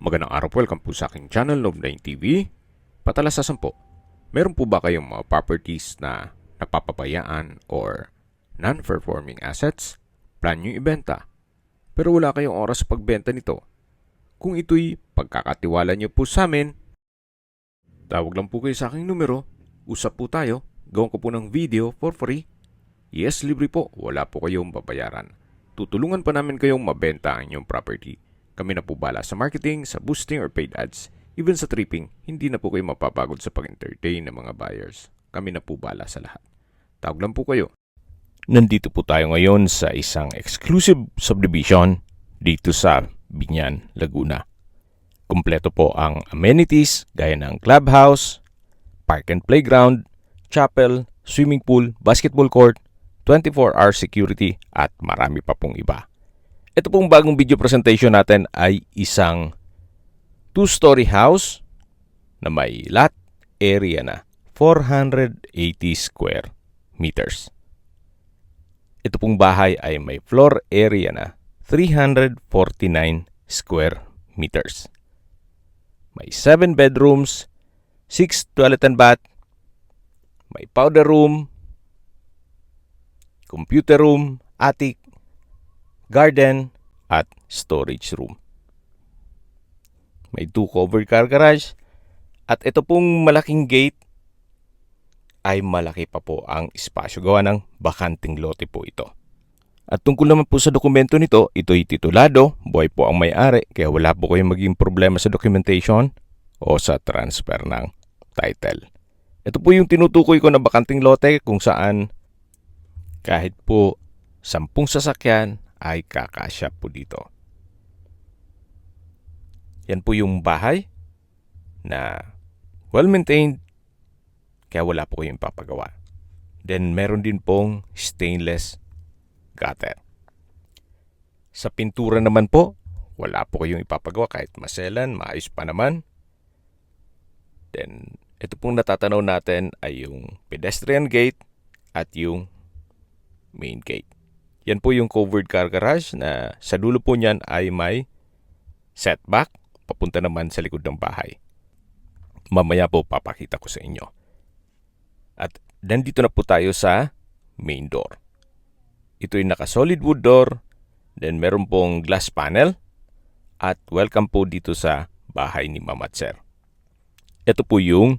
Magandang araw po, welcome po sa aking channel, Love9 TV. Patalasasan po, meron po ba kayong mga properties na napapabayaan or non-performing assets? Plan nyo ibenta, pero wala kayong oras sa pagbenta nito. Kung ito'y pagkakatiwala nyo po sa amin, tawag lang po kayo sa aking numero, usap po tayo, gawin ko po ng video for free. Yes, libre po, wala po kayong babayaran. Tutulungan pa namin kayong mabenta ang inyong property. Kami na po bala sa marketing, sa boosting or paid ads. Even sa tripping, hindi na po kayo mapapagod sa pag-entertain ng mga buyers. Kami na po bala sa lahat. Tawag lang po kayo. Nandito po tayo ngayon sa isang exclusive subdivision dito sa Binyan, Laguna. Kumpleto po ang amenities gaya ng clubhouse, park and playground, chapel, swimming pool, basketball court, 24-hour security at marami pa pong iba. Ito pong bagong video presentation natin ay isang 2-story house na may lot area na 480 square meters. Ito pong bahay ay may floor area na 349 square meters. May 7 bedrooms, 6 toilet and bath, may powder room, computer room, attic, garden, at storage room. May 2 covered car garage at ito pong malaking gate ay malaki pa po ang espasyo gawa ng bakanting lote po ito. At tungkol naman po sa dokumento nito, ito'y titulado, buhay po ang may-ari kaya wala po kayong maging problema sa documentation o sa transfer ng title. Ito po yung tinutukoy ko na bakanting lote kung saan kahit po 10 sasakyan ay kakasya po dito. Yan po yung bahay na well-maintained kaya wala po kayong papagawa. Then meron din pong stainless gutter. Sa pintura naman po, wala po kayong ipapagawa kahit maselan, maayos pa naman. Then ito pong natatanaw natin ay yung pedestrian gate at yung main gate. Yan po yung covered car garage na sa dulo po niyan ay may setback papunta naman sa likod ng bahay. Mamaya po papakita ko sa inyo. At nandito na po tayo sa main door. Ito ay naka-solid wood door, then meron pong glass panel at welcome po dito sa bahay ni Mama at Sir. Ito po yung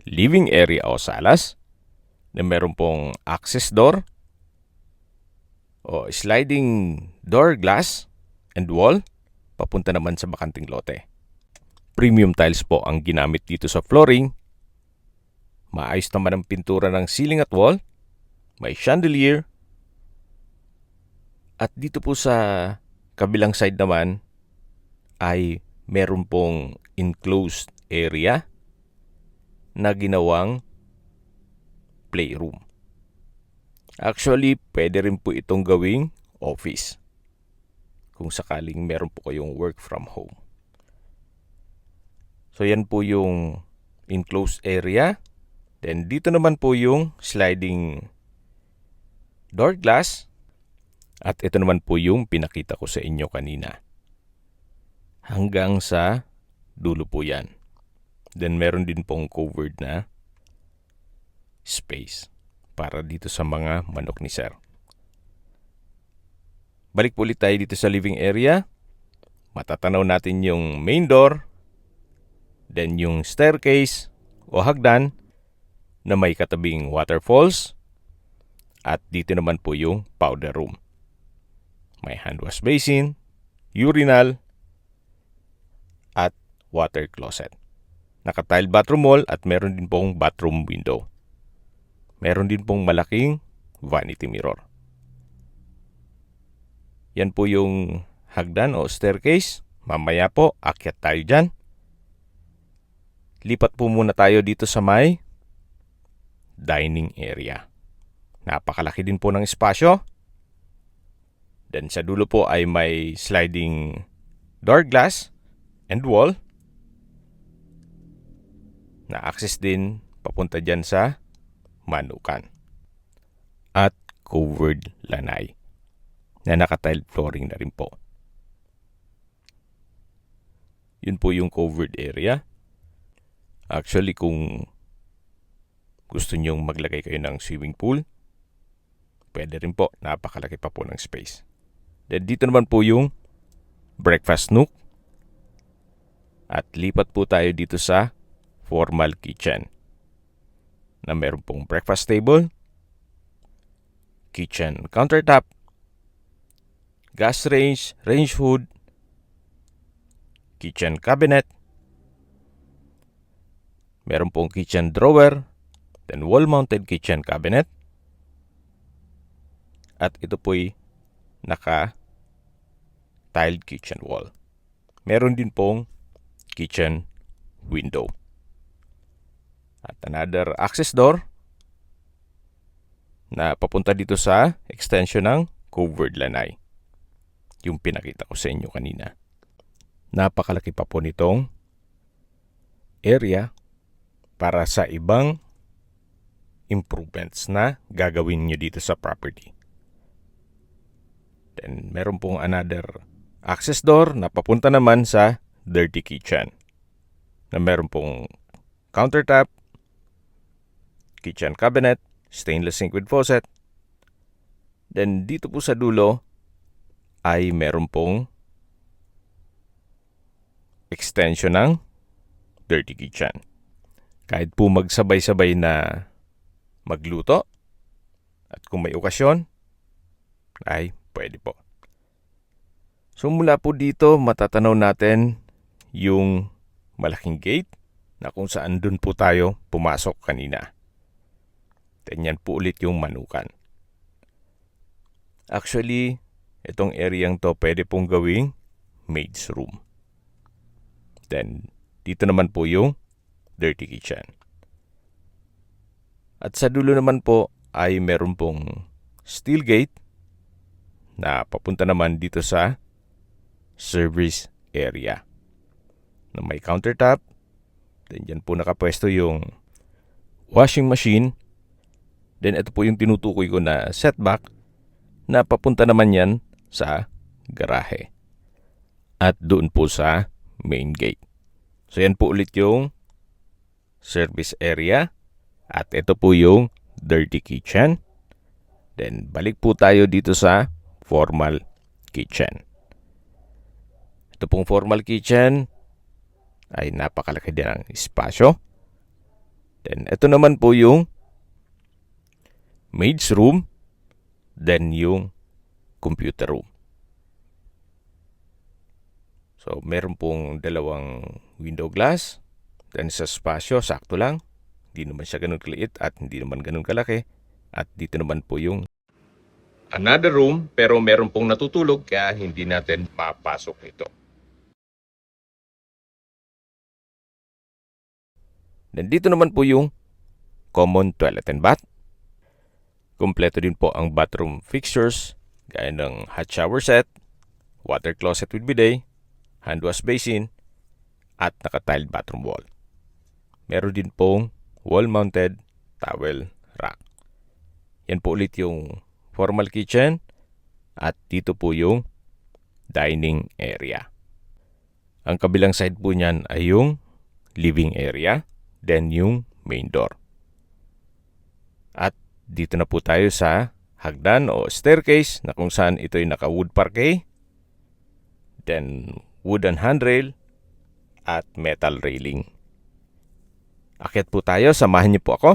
living area o salas na meron pong access door o sliding door glass and wall papunta naman sa bakanting lote. Premium tiles po ang ginamit dito sa flooring. Maayos naman ang pintura ng ceiling at wall. May chandelier. At dito po sa kabilang side naman ay meron pong enclosed area na ginawang playroom. Actually, pwede rin po itong gawing office kung sakaling meron po kayong work from home. So yan po yung enclosed area. Then dito naman po yung sliding door glass. At ito naman po yung pinakita ko sa inyo kanina. Hanggang sa dulo po yan. Then meron din pong covered na space para dito sa mga manok ni Sir. Balik po ulit tayo dito sa living area. Matatanaw natin yung main door, then yung staircase o hagdan na may katabing waterfalls, at dito naman po yung powder room. May hand wash basin, urinal, at water closet. Naka-tile bathroom wall at meron din pong bathroom window. Meron din pong malaking vanity mirror. Yan po yung hagdan o staircase. Mamaya po, akyat tayo dyan. Lipat po muna tayo dito sa may dining area. Napakalaki din po ng espasyo. Then sa dulo po ay may sliding door glass and wall na access din papunta dyan sa manukan at covered lanay na naka-tile flooring na rin po. Yun po yung covered area. Actually, kung gusto nyong maglagay kayo ng swimming pool, pwede rin po. Napakalaki pa po ng space. Then dito naman po yung breakfast nook. At lipat po tayo dito sa formal kitchen na meron pong breakfast table, kitchen countertop, gas range, range hood, kitchen cabinet, meron pong kitchen drawer, then wall-mounted kitchen cabinet, at ito po'y naka-tiled kitchen wall. Meron din pong kitchen window. At another access door na papunta dito sa extension ng covered lanai. Yung pinakita ko sa inyo kanina. Napakalaki pa po nitong area para sa ibang improvements na gagawin nyo dito sa property. Then meron pong another access door na papunta naman sa dirty kitchen na meron pong countertop, kitchen cabinet, stainless sink with faucet. Then dito po sa dulo ay meron pong extension ng dirty kitchen. Kahit po magsabay-sabay na magluto at kung may okasyon ay pwede po. So mula po dito matatanaw natin yung malaking gate na kung saan dun po tayo pumasok kanina. Then yan po ulit yung manukan. Actually, itong areang to pwede pong gawing maid's room. Then dito naman po yung dirty kitchen. At sa dulo naman po ay meron pong steel gate na papunta naman dito sa service area na may countertop. Then dyan po nakapwesto yung washing machine. Then ito po yung tinutukoy ko na setback na papunta naman yan sa garahe. At doon po sa main gate. So yan po ulit yung service area. At ito po yung dirty kitchen. Then balik po tayo dito sa formal kitchen. Ito pong formal kitchen ay napakalaki din ang espasyo. Then ito naman po yung maid's room, then yung computer room. So meron pong dalawang window glass, then sa espasyo sakto lang. Hindi naman siya ganun kaliit at hindi naman ganun kalaki. At dito naman po yung another room, pero meron pong natutulog kaya hindi natin mapasok ito. Then dito naman po yung common toilet and bath. Kompleto din po ang bathroom fixtures gaya ng hot shower set, water closet with bidet, hand wash basin, at naka-tiled bathroom wall. Meron din pong wall-mounted towel rack. Yan po ulit yung formal kitchen at dito po yung dining area. Ang kabilang side po niyan ay yung living area, then yung main door. At dito na po tayo sa hagdan o staircase na kung saan ito'y naka-wood parquet, then wooden handrail at metal railing. Akyat po tayo, samahan niyo po ako.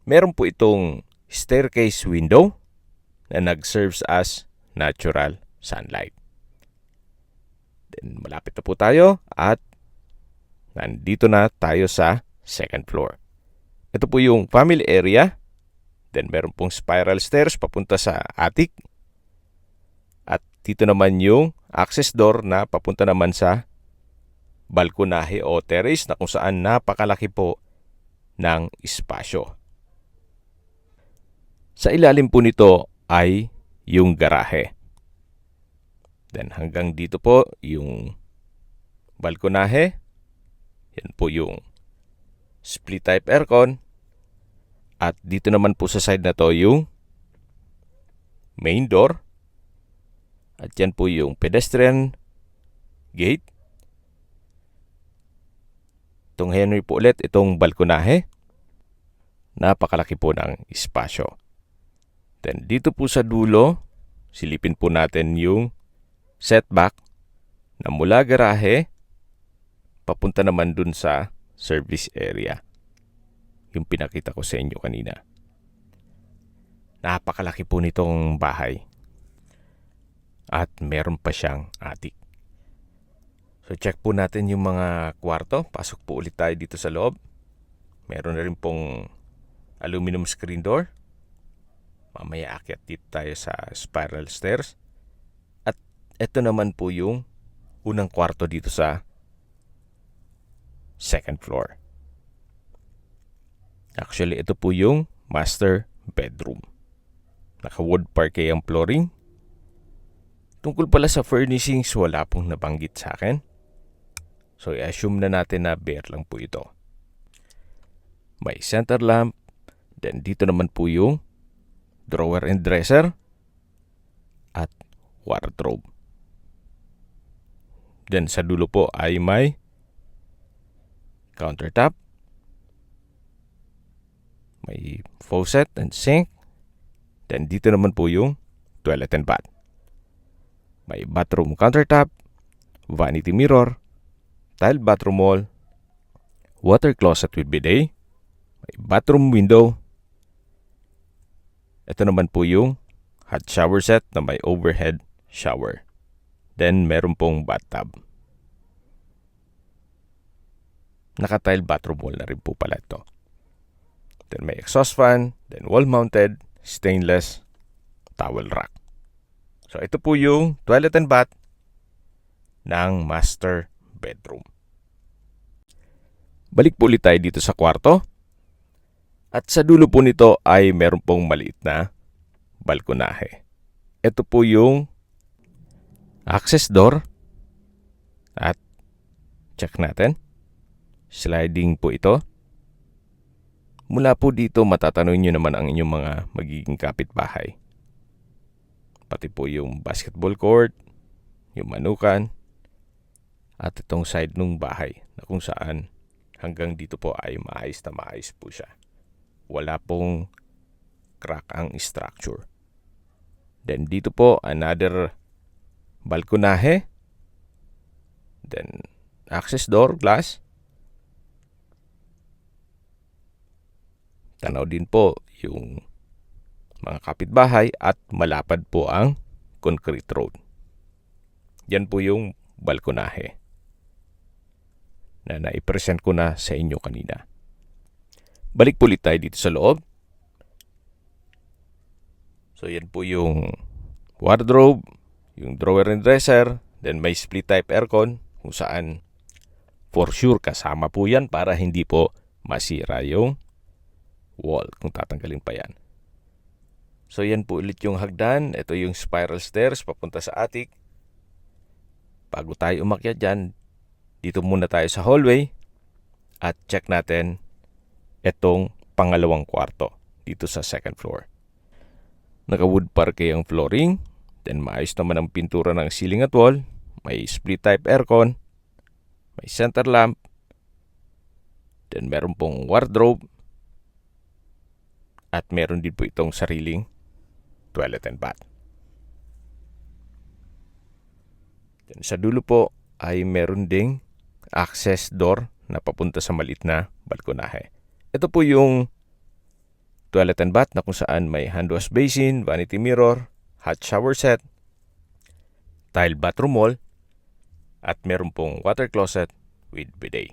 Meron po itong staircase window na nag-serves as natural sunlight. Then malapit na po tayo at nandito na tayo sa second floor. Ito po yung family area. Then meron pong spiral stairs papunta sa attic. At dito naman yung access door na papunta naman sa balkonahe o terrace na kung saan napakalaki po ng espasyo. Sa ilalim po nito ay yung garahe. Then hanggang dito po yung balkonahe. Yan po yung split type aircon. At dito naman po sa side na to yung main door. At yan po yung pedestrian gate. Itong Henry po ulit, itong balkonahe. Napakalaki po ng espasyo. Then dito po sa dulo, silipin po natin yung setback na mula garahe papunta naman dun sa service area. Yung pinakita ko sa inyo kanina. Napakalaki po nitong bahay. At meron pa siyang attic. So check po natin yung mga kwarto. Pasok po ulit tayo dito sa loob. Meron na rin pong aluminum screen door. Mamaya akyat dito tayo sa spiral stairs. At ito naman po yung unang kwarto dito sa second floor. Actually, ito po yung master bedroom. Naka-wood parquet ang flooring. Tungkol pala sa furnishings, wala pong nabanggit sa akin. So, i-assume na natin na bare lang po ito. May center lamp. Then, dito naman po yung drawer and dresser at wardrobe. Then, sa dulo po ay may countertop. May faucet and sink. Then, dito naman po yung toilet and bath. May bathroom countertop, vanity mirror, tile bathroom wall, water closet with bidet, may bathroom window. Ito naman po yung hot shower set na may overhead shower. Then meron pong bathtub. Naka-tile bathroom wall na rin po pala ito. Then may exhaust fan, then wall-mounted, stainless, towel rack. So ito po yung toilet and bath ng master bedroom. Balik po ulit tayo dito sa kwarto. At sa dulo po nito ay meron pong maliit na balkonahe. Ito po yung access door. At check natin. Sliding po ito. Mula po dito matatanong nyo naman ang inyong mga magiging kapitbahay. Pati po yung basketball court, yung manukan, at itong side ng bahay na kung saan hanggang dito po ay maayos na maayos po siya. Wala pong crack ang structure. Then dito po another balkonahe. Then access door, glass. Tanaw din po yung mga kapitbahay at malapad po ang concrete road. Yan po yung balkonahe na naipresent ko na sa inyo kanina. Balik po ulit tayo dito sa loob. So yan po yung wardrobe, yung drawer and dresser, then may split type aircon kung saan for sure kasama po yan para hindi po masira yung wall kung tatanggalin pa yan. So yan po ulit yung hagdan. Ito yung spiral stairs papunta sa attic. Bago tayo umakyat dyan, dito muna tayo sa hallway at check natin itong pangalawang kwarto dito sa second floor. Naka-wood parquet ang flooring. Then maayos naman ang pintura ng ceiling at wall. May split type aircon. May center lamp. Then meron pong wardrobe. At meron din po itong sariling toilet and bath. Then sa dulo po ay meron ding access door na papunta sa maliit na balkonahe. Ito po yung toilet and bath na kung saan may hand wash basin, vanity mirror, hot shower set, tile bathroom wall, at meron pong water closet with bidet.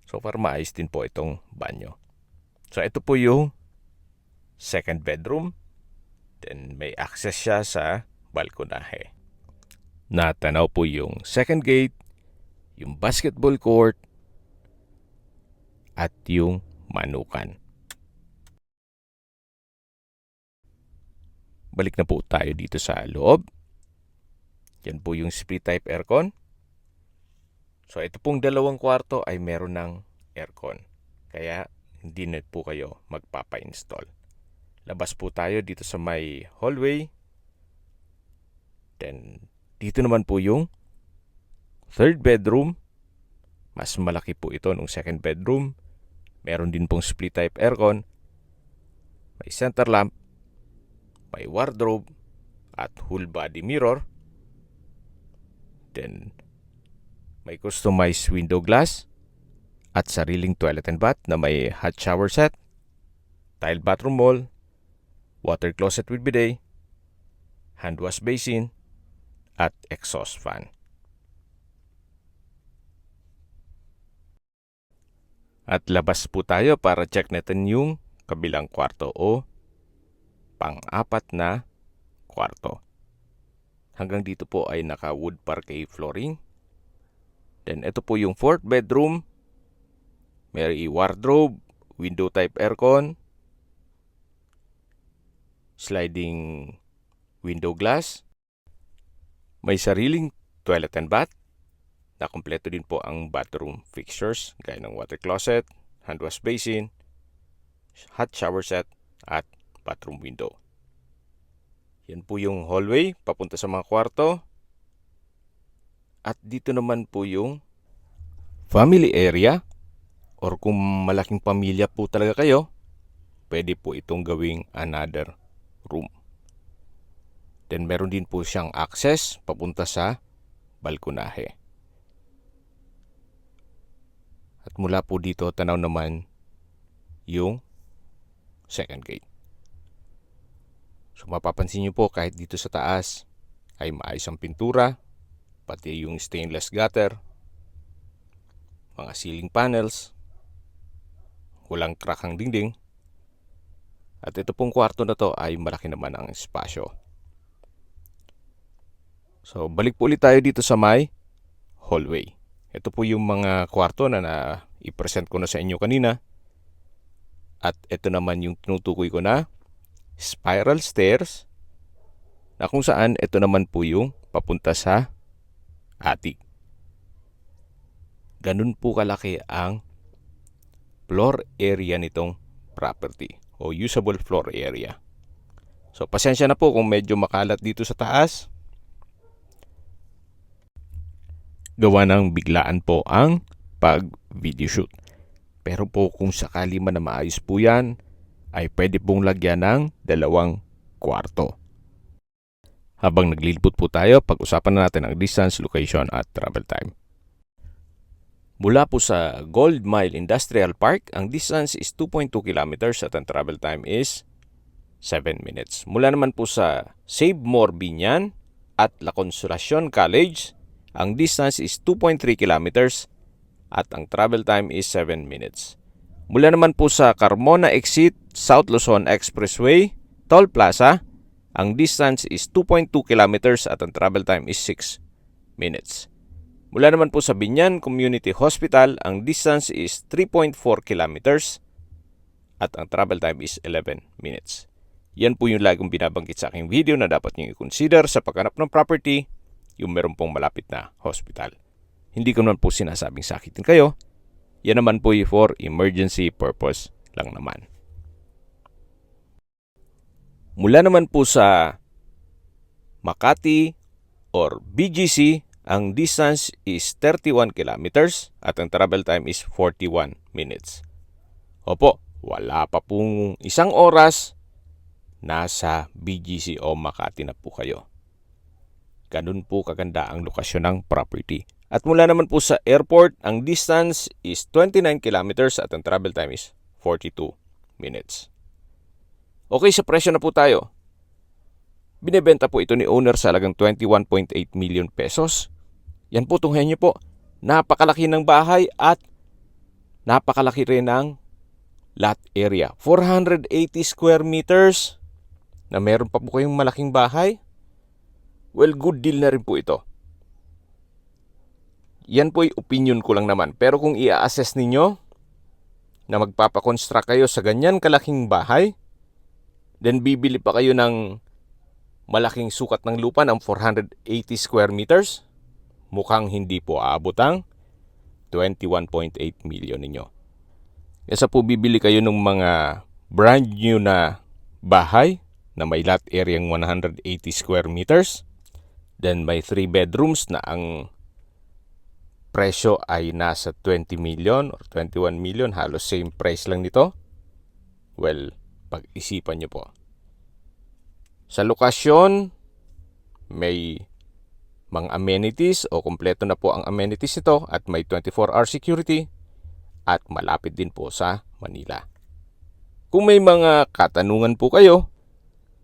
So far maayos din po itong banyo. So ito po yung second bedroom. Then may access siya sa balkonahe. Natanaw po yung second gate, yung basketball court, at yung manukan. Balik na po tayo dito sa loob. Yan po yung split type aircon. So ito pong dalawang kwarto ay meron ng aircon. Kaya hindi na po kayo magpapa-install. Labas po tayo dito sa may hallway. Then dito naman po yung third bedroom. Mas malaki po ito nung second bedroom. Meron din pong split type aircon. May center lamp. May wardrobe. At whole body mirror. Then, may customized window glass. At sariling toilet and bath na may hot shower set. Tile bathroom wall. Water closet with bidet. Hand wash basin. At exhaust fan. At labas po tayo para check natin yung kabilang kwarto o pang-apat na kwarto. Hanggang dito po ay naka-wood parquet flooring. Then ito po yung fourth bedroom. May wardrobe, window type aircon, sliding window glass. May sariling toilet and bath. Na kumpleto din po ang bathroom fixtures gaya ng water closet, hand wash basin, hot shower set, at bathroom window. Yan po yung hallway papunta sa mga kwarto. At dito naman po yung family area, or kung malaking pamilya po talaga kayo, pwede po itong gawing another room. Then meron din po siyang access papunta sa balkonahe. At mula po dito, tanaw naman yung second gate. So mapapansin nyo po kahit dito sa taas ay maayos ang pintura, pati yung stainless gutter, mga ceiling panels, walang crack ang dingding. At ito pong kwarto na to ay malaki naman ang espasyo. So balik po ulit tayo dito sa may hallway. Ito po yung mga kwarto na i-present ko na sa inyo kanina. At ito naman yung tinutukoy ko na spiral stairs, na kung saan ito naman po yung papunta sa attic. Ganun po kalaki ang floor area nitong property o usable floor area. So pasensya na po kung medyo makalat dito sa taas. Gawa ng biglaan po ang pag-video shoot. Pero po kung sakali man na maayos po yan, ay pwede pong lagyan ng 2 kwarto. Habang naglilipot po tayo, pag-usapan na natin ang distance, location at travel time. Mula po sa Gold Mile Industrial Park, ang distance is 2.2 kilometers at ang travel time is 7 minutes. Mula naman po sa Save More Binyan at La Consolacion College, ang distance is 2.3 kilometers at ang travel time is 7 minutes. Mula naman po sa Carmona Exit, South Luzon Expressway, Toll Plaza, ang distance is 2.2 kilometers at ang travel time is 6 minutes. Mula naman po sa Binyan Community Hospital, ang distance is 3.4 kilometers at ang travel time is 11 minutes. Yan po yung laging binabanggit sa aking video na dapat nyo i-consider sa paghanap ng property, yung meron pong malapit na hospital. Hindi ko naman po sinasabing sakitin kayo. Yan naman po for emergency purpose lang naman. Mula naman po sa Makati or BGC, ang distance is 31 kilometers at ang travel time is 41 minutes. Opo, wala pa pong 1 oras, nasa BGC o Makati na po kayo. Ganun po kaganda ang lokasyon ng property. At mula naman po sa airport, ang distance is 29 kilometers at ang travel time is 42 minutes. Okay, sa presyo na po tayo. Binebenta po ito ni owner sa halagang 21.8 million pesos. Yan po, tunghayan niyo po. Napakalaki ng bahay at napakalaki rin ng lot area. 480 square meters na meron pa po kayong malaking bahay. Well, good deal na rin po ito. Yan po'y opinion ko lang naman. Pero kung i-assess ninyo na magpapakonstruct kayo sa ganyan kalaking bahay, then bibili pa kayo ng malaking sukat ng lupa ng 480 square meters, mukhang hindi po aabot ang 21.8 million ninyo. Kesa po bibili kayo ng mga brand new na bahay na may lot area ng 180 square meters, then may 3 bedrooms na ang presyo ay nasa 20 million or 21 million, halos same price lang nito. Well, pag-isipan nyo po. Sa lokasyon, may mga amenities o kumpleto na po ang amenities nito at may 24-hour security at malapit din po sa Manila. Kung may mga katanungan po kayo,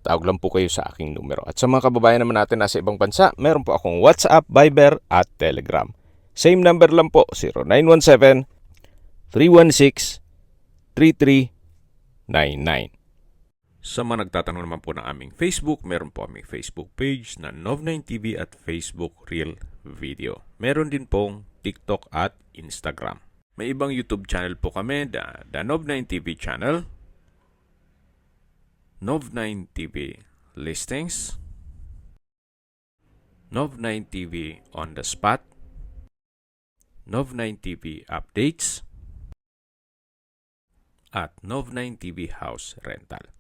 tawag lang po kayo sa aking numero. At sa mga kababayan naman natin nasa ibang bansa, meron po akong WhatsApp, Viber at Telegram. Same number lang po, 0917-316-3399. Sa mga nagtatanong naman po ng aming Facebook, meron po aming Facebook page na Nov9TV at Facebook Real Video. Meron din pong TikTok at Instagram. May ibang YouTube channel po kami, the Nov9TV channel, Nov9TV Listings, Nov9TV On The Spot, Nov9TV Updates, at Nov9TV House Rental.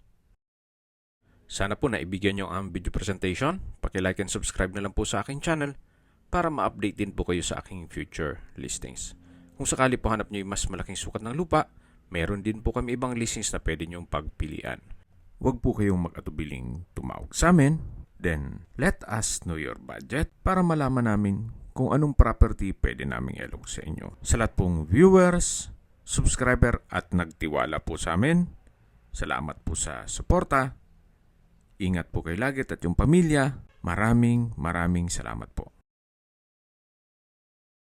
Sana po naibigyan nyo ang video presentation. Paki-like and subscribe na lang po sa aking channel para ma-update din po kayo sa aking future listings. Kung sakali po hanap nyo yung mas malaking sukat ng lupa, meron din po kami ibang listings na pwede nyong pagpilian. Huwag po kayong mag-atubiling tumawag sa amin. Then, let us know your budget para malaman namin kung anong property pwede naming ilog sa inyo. Sa lahat pong viewers, subscriber at nagtiwala po sa amin, salamat po sa suporta. Ingat po kayo lagi at yung pamilya. Maraming salamat po.